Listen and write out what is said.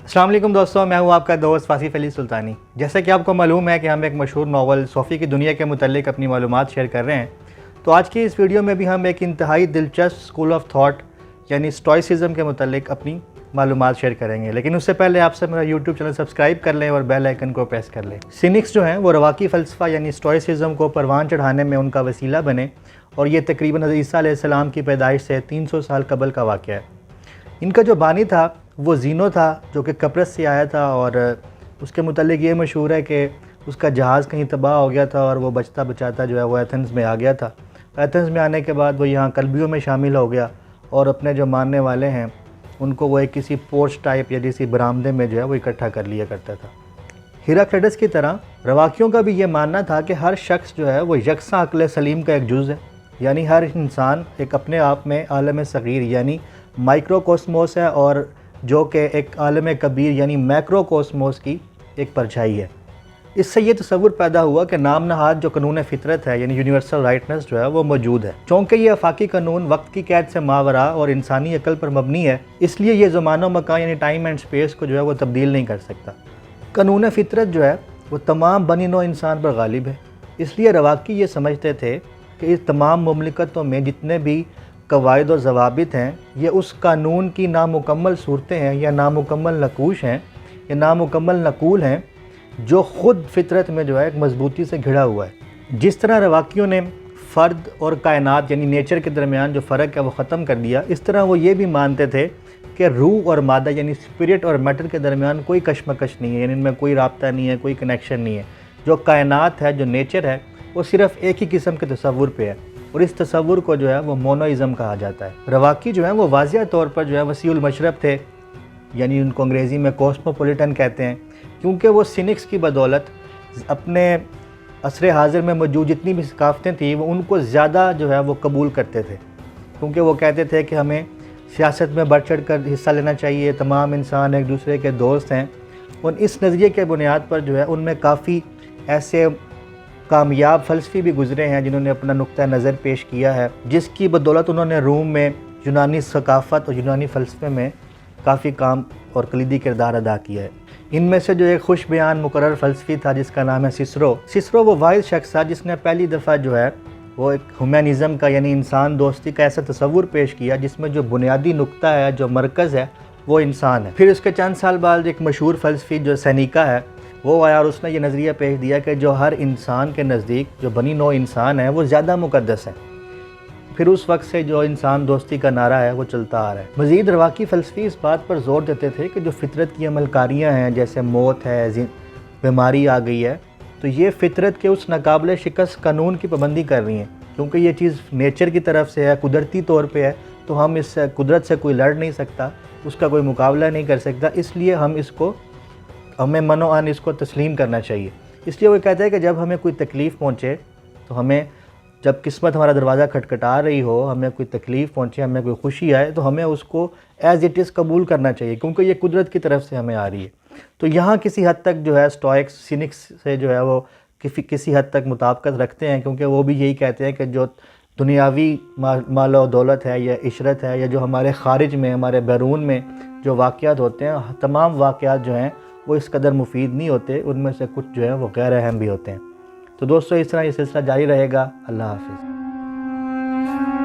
अस्सलाम वालेकुम दोस्तों, मैं हूं आपका दोस्त वासिफ अली सुल्तानी। जैसे कि आपको मालूम है कि हम एक मशहूर नावल सोफ़ी की दुनिया के मुतल्लिक़ अपनी मालूमात शेयर कर रहे हैं, तो आज की इस वीडियो में भी हम एक इंतहाई दिलचस्प स्कूल ऑफ थॉट यानी स्टोइसिज़म के मुतल्लिक़ अपनी मालूमात शेयर करेंगे। लेकिन उससे पहले आपसे मेरा यूट्यूब चैनल सब्सक्राइब कर लें और बेल आइकन को प्रेस कर लें। सिनिक्स जो हैं वो रवाकी फ़लसफ़ा यानी स्टोइसिज़म को परवान चढ़ाने में उनका वसीला बने, और ये तकरीबन हज़रत ईसा अलैहिस्सलाम की पैदाइश से 300 साल कबल का वाक़या है। इनका जो बानी था वो ज़ीनो था, जो कि कब्रस से आया था, और उसके मुतालिक ये मशहूर है कि उसका जहाज़ कहीं तबाह हो गया था और वो बचता बचाता जो है वो एथेंस में आ गया था। एथेंस में आने के बाद वो यहाँ कल्बियों में शामिल हो गया और अपने जो मानने वाले हैं उनको वो एक किसी पोर्च टाइप या किसी बरामदे में जो है वो इकट्ठा कर लिया करता था। हिराक्लिटस की तरह रवाकियों का भी ये मानना था कि हर शख्स जो है वो यकसा अक्ल सलीम का एक जुज़ है, यानी हर इंसान एक अपने आप में आलम सग़ीर यानी माइक्रोकोस्मोस है, और जो कि एक आलम कबीर यानी मैक्रोकोस्मोस की एक परछाई है। इससे ये तसव्वुर पैदा हुआ कि नाम नहाद जो कानून फितरत है यानी यूनिवर्सल राइटनेस जो है वो मौजूद है। चूँकि ये आफाकी कानून वक्त की कैद से मावरा और इंसानी अकल पर मबनी है, इसलिए ये ज़माना मकान यानी टाइम एंड स्पेस को जो है वो तब्दील नहीं कर सकता। कानून फितरत जो है वो तमाम बनी नौ इंसान पर गालिब है। इसलिए रवाकी ये समझते थे कि इस तमाम मुमलिकतों में जितने भी कवायद और ज़वाबित हैं, ये उस कानून की नामुकम्मल सूरतें हैं या नामुकम्मल नकूश हैं या नामुकम्मल नकूल हैं जो ख़ुद फितरत में जो है एक मजबूती से घिरा हुआ है। जिस तरह रवाकियों ने फ़र्द और कायनात यानी नेचर के दरमियान जो फ़र्क है वो ख़त्म कर दिया, इस तरह वो ये भी मानते थे कि रूह और मादा यानी स्पिरिट और मैटर के दरमियान कोई कशमकश नहीं है, यानी इनमें कोई राब्ता नहीं है, कोई कनेक्शन नहीं है। जो कायनात है, जो नेचर है, वो सिर्फ़ एक ही किस्म के तसव्वुर पे है, और इस तसव्वुर को जो है वो मोनोइज़म कहा जाता है। रवाकी जो है वो वाज़िया तौर पर जो है वसीउल मशरब थे, यानी उनको अंग्रेज़ी में कॉस्मोपोलिटन कहते हैं, क्योंकि वो सिनिक्स की बदौलत अपने असर हाज़िर में मौजूद जितनी भी सकाफ़तें थी वो उनको ज़्यादा जो है वो कबूल करते थे, क्योंकि वो कहते थे कि हमें सियासत में बढ़ चढ़ कर हिस्सा लेना चाहिए, तमाम इंसान एक दूसरे के दोस्त हैं। और इस नज़रिए के बुनियाद पर जो है उनमें काफ़ी ऐसे कामयाब फ़लसफ़ी भी गुज़रे हैं जिन्होंने अपना नुक्ता नज़र पेश किया है, जिसकी बदौलत उन्होंने रूम में यूनानी सकाफ़त और यूनानी फ़लसफ़े में काफ़ी काम और कलीदी किरदार अदा किया है। इनमें से जो एक खुश बयान मुकर्रर फ़लसफ़ी था जिसका नाम है सिसरो वो वाहिद शख्स था जिसने पहली दफ़ा जो है वो एक ह्यूमनिज़म का यानी इंसान दोस्ती का ऐसा तसव्वुर पेश किया जिसमें जो बुनियादी नुक्ता है, जो मरकज़ है, वो इंसान है। फिर उसके चंद साल बाद एक मशहूर फ़लसफ़ी जो सेनेका है वो आया और उसने ये नज़रिया पेश दिया कि जो हर इंसान के नज़दीक जो बनी नौ इंसान है वो ज़्यादा मुक़द्दस है। फिर उस वक्त से जो इंसान दोस्ती का नारा है वो चलता आ रहा है। मज़ीद रवाकी फ़लसफ़ी इस बात पर ज़ोर देते थे कि जो फितरत की अमलकारियाँ हैं, जैसे मौत है, बीमारी आ गई है, तो ये फ़ितरत के उस नाकाबिले शिकस्त कानून की पाबंदी कर रही हैं, क्योंकि ये चीज़ नेचर की तरफ से है, कुदरती तौर पे है, तो हम इस कुदरत से कोई लड़ नहीं सकता, उसका कोई मुकाबला नहीं कर सकता, इसलिए हमें मनोअन इसको तस्लीम करना चाहिए। इसलिए वो कहता है कि जब हमें कोई तकलीफ़ पहुँचे, तो हमें जब किस्मत हमारा दरवाज़ा खटखटा रही हो, हमें कोई तकलीफ़ पहुँचे, हमें कोई खुशी आए, तो हमें उसको एज़ इट इज़ कबूल करना चाहिए, क्योंकि ये कुदरत की तरफ से हमें आ रही है। तो यहाँ किसी हद तक जो है स्टोइक्स सिनिक्स से जो है वो किसी हद तक मुताबिकत रखते हैं, क्योंकि वो भी यही कहते हैं कि जो दुनियावी माल और दौलत है या इशरत है या जो हमारे ख़ारिज में, हमारे बैरून में जो वाक़यात होते हैं, तमाम वाक़यात जो हैं वो इस कदर मुफीद नहीं होते, उनमें से कुछ जो है वो गैर अहम भी होते हैं। तो दोस्तों, इस तरह ये सिलसिला जारी रहेगा। अल्लाह हाफ़िज़।